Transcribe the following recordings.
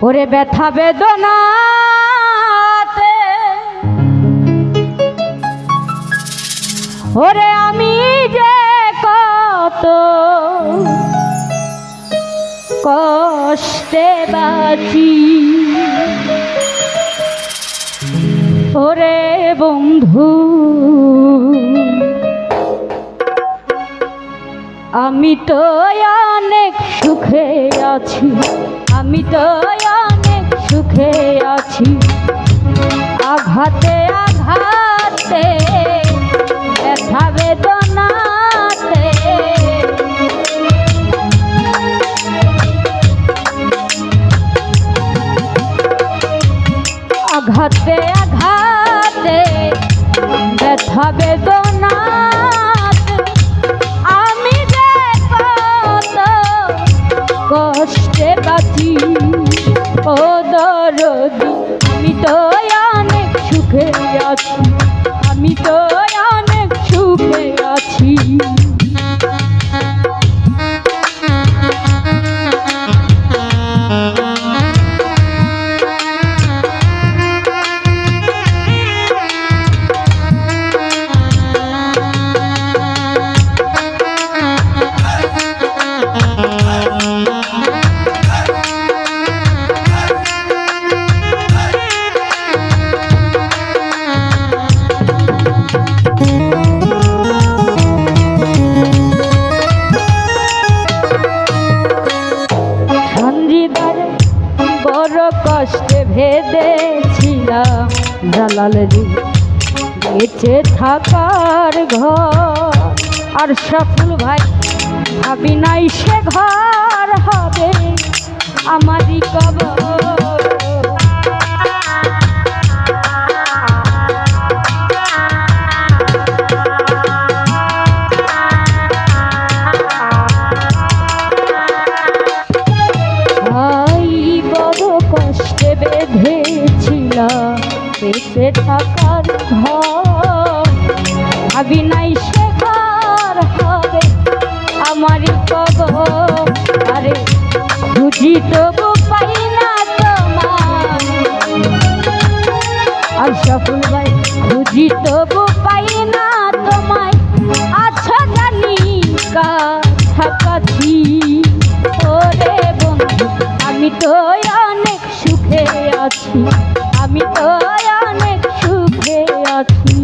ওরে ব্যথা বেদনাতে ওরে আমি যে কত কষ্টে বাঁচি ওরে বন্ধু আমি তো অনেক সুখে আছি, আমি তো অনেক সুখে আছি। আঘাতে আঘাতে ব্যথা বেদনাতে আঘাতে আঘাতে ব্যথা বেদনাতে আমি যে কত কষ্টে বাঁচি ও দরদি। আমি তো অনেক সুখে আছি, আমি তো অনেক সুখে আছি। কষ্টে ভেদেছিলাম জালালেরই বেঁচে থাকার ঘর, আর সফল ভাই ভাবি নাই সে ঘর হবে আমারই কবর। কষ্টে বেঁধেছিলাম বেঁচে থাকার ঘর, ভাবি নাই সে ঘর হবে আমারই কবর। আরে খুঁজি তবু পাই না তোমার, আর সফল ভাই খুঁজি তবু পাই না তোমায়। আচ্ছা জানি কাছাকাছি ওরে বন্ধু আমি তো অনেক সুখে আছি, আমি তো অনেক সুখে আছি।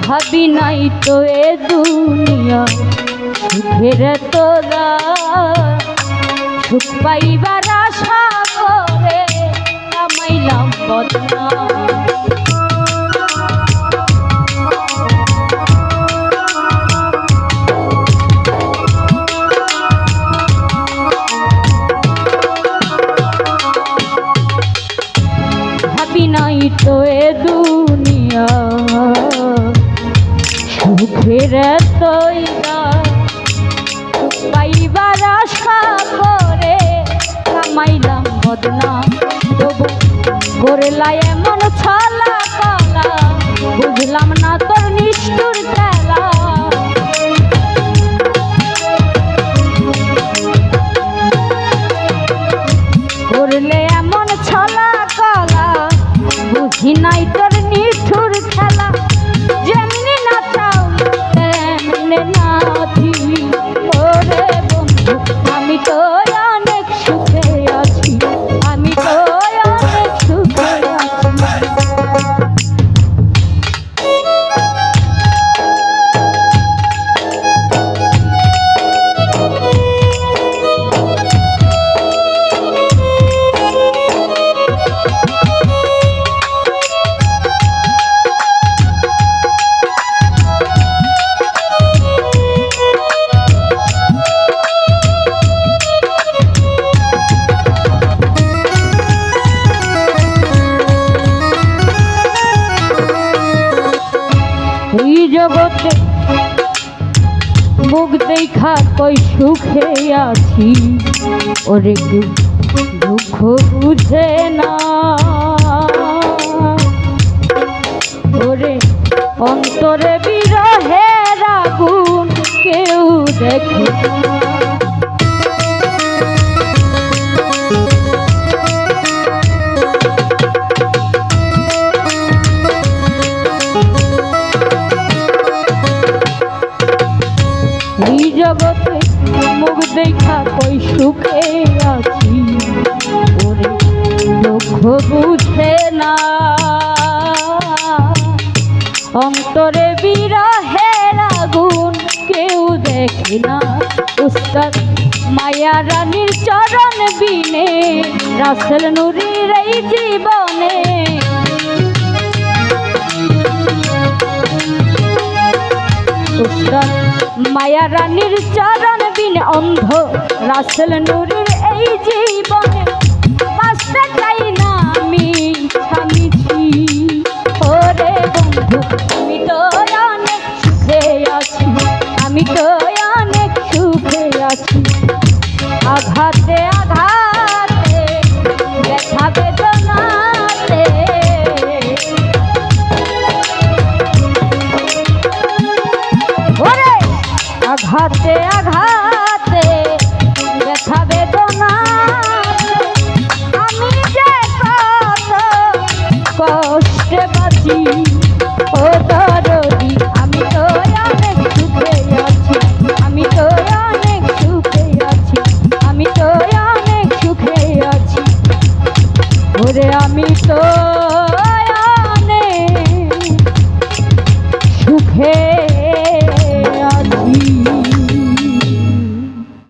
ভাবি নাই তো এ দুনিয়া সুখের তোরা, সুখ পাইবার আশা করে কামাইলাম বদনাম। ভাবি নাই তো এ দুনিয়া সুখের তৈরা, সুখ পাইবার আশা করে কামাইলাম বদনাম। তবু করলা এমন ছলা কলা বুঝলাম না তোর নিষ্ঠুর খেলা। করলে এমন ছলা কলা বুঝি নাই তোর নিষ্ঠুর খেলা। যেমনি না চাও তেমনি নাথি ওরে বন্ধু আমি তো অনেক সুখে আছি, আমি তো অনেক সুখে আছি। মুখ দেখা কই সুখে আছি, ওরে কেউ দুঃখ বুঝে না। ওরে অন্তরে বিরহের আগুন কেউ দেখে না। এই জগতে মুখ দেখা কই সুখে আছি, ওরে দুঃখ বুঝে না। অন্তরে বিরহের আগুন কেউ দেখে না। উস্তাদ মায়া রানীর চরণ বিনে, রাসেল নুরির এই জীবনে উস্তাদ মায়া রানীর চরণ বিনে, অন্ধ রাসেল নুরির এই জীবনে বাঁচতে চাই না আমি স্বামীজি। ওরে বন্ধু আমি তো অনেক সুখে আছি, আমি তো অনেক সুখে আছি। আঘাতে আঘাতে ব্যথা বেদনাতে, ওরে আঘাতে আঘাতে ব্যথা বেদনা, আমি যে কত কষ্টে বাঁচি। ও দরদি আমি তো অনেক সুখে আছি, আমি তো অনেক সুখে আছি, আমি তো অনেক সুখে আছি। ওরে আমি তো